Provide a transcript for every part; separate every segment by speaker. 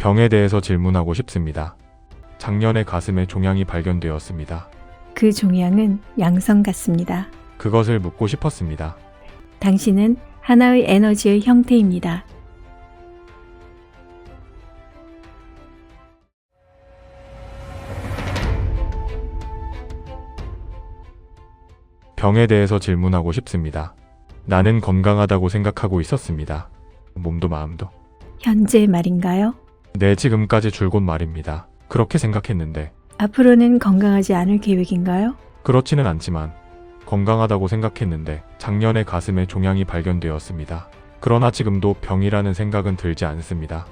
Speaker 1: 병에 대해서 질문하고 싶습니다. 작년에 가슴에 종양이 발견되었습니다.
Speaker 2: 그 종양은 양성 같습니다.
Speaker 1: 그것을 묻고 싶었습니다.
Speaker 2: 당신은 하나의 에너지의 형태입니다.
Speaker 1: 병에 대해서 질문하고 싶습니다. 나는 건강하다고 생각하고 있었습니다. 몸도 마음도.
Speaker 2: 현재 말인가요?
Speaker 1: 네, 지금까지 줄곧 말입니다. 그렇게 생각했는데
Speaker 2: 앞으로는 건강하지 않을 계획인가요?
Speaker 1: 그렇지는 않지만 건강하다고 생각했는데 작년에 가슴에 종양이 발견되었습니다. 그러나 지금도 병이라는 생각은 들지 않습니다.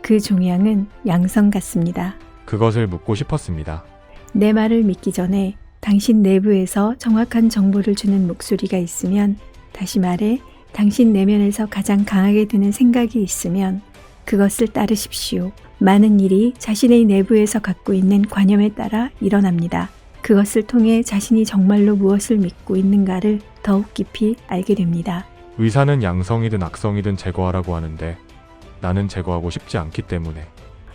Speaker 2: 그 종양은 양성 같습니다.
Speaker 1: 그것을 묻고 싶었습니다.
Speaker 2: 내 말을 믿기 전에 당신 내부에서 정확한 정보를 주는 목소리가 있으면, 다시 말해 당신 내면에서 가장 강하게 드는 생각이 있으면 그것을 따르십시오. 많은 일이 자신의 내부에서 갖고 있는 관념에 따라 일어납니다. 그것을 통해 자신이 정말로 무엇을 믿고 있는가를 더욱 깊이 알게 됩니다.
Speaker 1: 의사는 양성이든 악성이든 제거하라고 하는데 나는 제거하고 싶지 않기 때문에.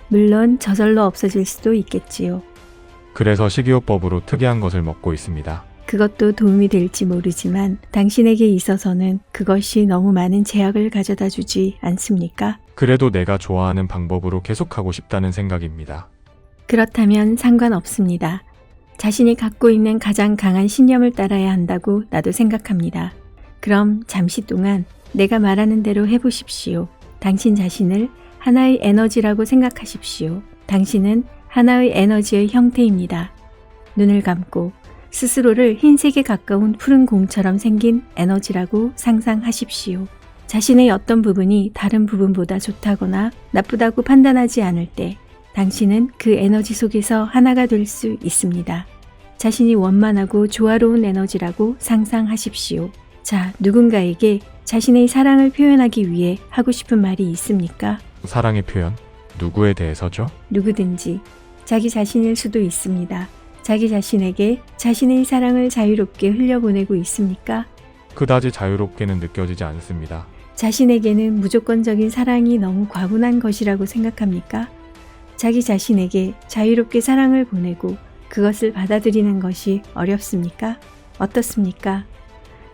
Speaker 2: 물론 저절로 없어질 수도 있겠지요.
Speaker 1: 그래서 식이요법으로 특이한 것을 먹고 있습니다.
Speaker 2: 그것도 도움이 될지 모르지만 당신에게 있어서는 그것이 너무 많은 제약을 가져다 주지 않습니까?
Speaker 1: 그래도 내가 좋아하는 방법으로 계속하고 싶다는 생각입니다.
Speaker 2: 그렇다면 상관없습니다. 자신이 갖고 있는 가장 강한 신념을 따라야 한다고 나도 생각합니다. 그럼 잠시 동안 내가 말하는 대로 해보십시오. 당신 자신을 하나의 에너지라고 생각하십시오. 당신은 하나의 에너지의 형태입니다. 눈을 감고 스스로를 흰색에 가까운 푸른 공처럼 생긴 에너지라고 상상하십시오. 자신의 어떤 부분이 다른 부분보다 좋다거나 나쁘다고 판단하지 않을 때 당신은 그 에너지 속에서 하나가 될 수 있습니다. 자신이 원만하고 조화로운 에너지라고 상상하십시오. 자, 누군가에게 자신의 사랑을 표현하기 위해 하고 싶은 말이 있습니까?
Speaker 1: 사랑의 표현? 누구에 대해서죠?
Speaker 2: 누구든지 자기 자신일 수도 있습니다. 자기 자신에게 자신의 사랑을 자유롭게 흘려보내고 있습니까?
Speaker 1: 그다지 자유롭게는 느껴지지 않습니다.
Speaker 2: 자신에게는 무조건적인 사랑이 너무 과분한 것이라고 생각합니까? 자기 자신에게 자유롭게 사랑을 보내고 그것을 받아들이는 것이 어렵습니까? 어떻습니까?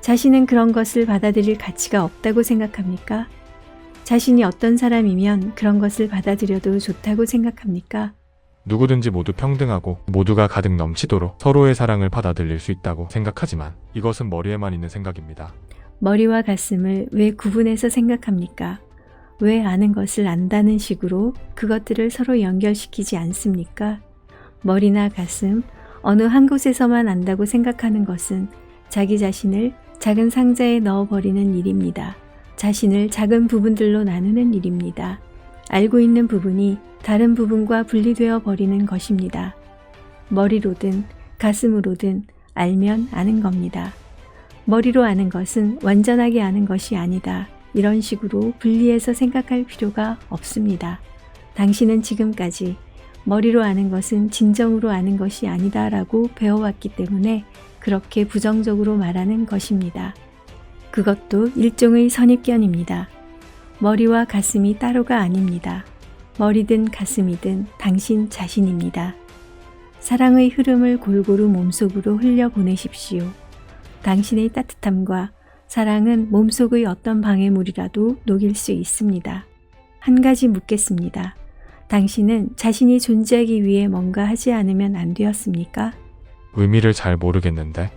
Speaker 2: 자신은 그런 것을 받아들일 가치가 없다고 생각합니까? 자신이 어떤 사람이면 그런 것을 받아들여도 좋다고 생각합니까?
Speaker 1: 누구든지 모두 평등하고 모두가 가득 넘치도록 서로의 사랑을 받아들일 수 있다고 생각하지만 이것은 머리에만 있는 생각입니다.
Speaker 2: 머리와 가슴을 왜 구분해서 생각합니까? 왜 아는 것을 안다는 식으로 그것들을 서로 연결시키지 않습니까? 머리나 가슴, 어느 한 곳에서만 안다고 생각하는 것은 자기 자신을 작은 상자에 넣어버리는 일입니다. 자신을 작은 부분들로 나누는 일입니다. 알고 있는 부분이 다른 부분과 분리되어 버리는 것입니다. 머리로든 가슴으로든 알면 아는 겁니다. 머리로 아는 것은 완전하게 아는 것이 아니다. 이런 식으로 분리해서 생각할 필요가 없습니다. 당신은 지금까지 머리로 아는 것은 진정으로 아는 것이 아니다라고 배워왔기 때문에 그렇게 부정적으로 말하는 것입니다. 그것도 일종의 선입견입니다. 머리와 가슴이 따로가 아닙니다. 머리든 가슴이든 당신 자신입니다. 사랑의 흐름을 골고루 몸속으로 흘려보내십시오. 당신의 따뜻함과 사랑은 몸속의 어떤 방해물이라도 녹일 수 있습니다. 한 가지 묻겠습니다. 당신은 자신이 존재하기 위해 뭔가 하지 않으면 안 되었습니까?
Speaker 1: 의미를 잘 모르겠는데.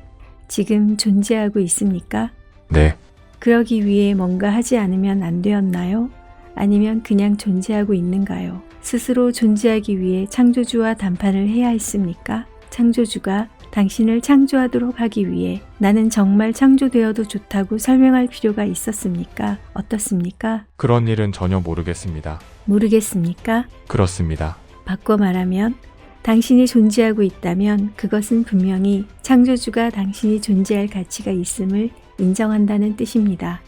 Speaker 2: 지금 존재하고 있습니까?
Speaker 1: 네.
Speaker 2: 그러기 위해 뭔가 하지 않으면 안 되었나요? 아니면 그냥 존재하고 있는가요? 스스로 존재하기 위해 창조주와談判을 해야 했습니까? 창조주가 당신을 창조하도록 하기 위해 나는 정말 창조되어도 좋다고 설명할 필요가 있었습니까? 어떻습니까?
Speaker 1: 그런 일은 전혀 모르겠습니다.
Speaker 2: 모르겠습니까?
Speaker 1: 그렇습니다.
Speaker 2: 바꿔 말하면 당신이 존재하고 있다면 그것은 분명히 창조주가 당신이 존재할 가치가 있음을 인정한다는 뜻입니다.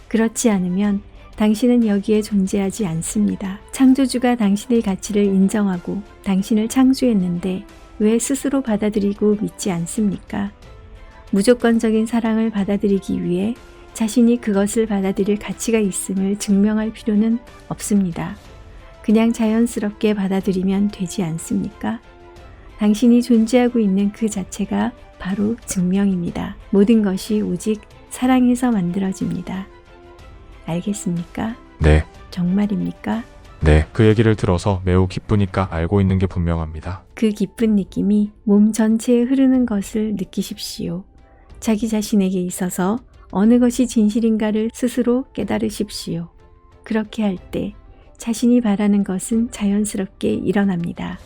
Speaker 2: 그렇지 않으면 당신은 여기에 존재하지 않습니다. 창조주가 당신의 가치를 인정하고 당신을 창조했는데 왜 스스로 받아들이고 믿지 않습니까? 무조건적인 사랑을 받아들이기 위해 자신이 그것을 받아들일 가치가 있음을 증명할 필요는 없습니다. 그냥 자연스럽게 받아들이면 되지 않습니까? 당신이 존재하고 있는 그 자체가 바로 증명입니다. 모든 것이 오직 사랑에서 만들어집니다. 알겠습니까?
Speaker 1: 네,
Speaker 2: 정말입니까?
Speaker 1: 네. 그 얘기를 들어서 매우 기쁘니까 알고 있는 게 분명합니다.
Speaker 2: 그 기쁜 느낌이 몸 전체에 흐르는 것을 느끼십시오. 자기 자신에게 있어서 어느 것이 진실인가를 스스로 깨달으십시오. 그렇게 할 때 자신이 바라는 것은 자연스럽게 일어납니다.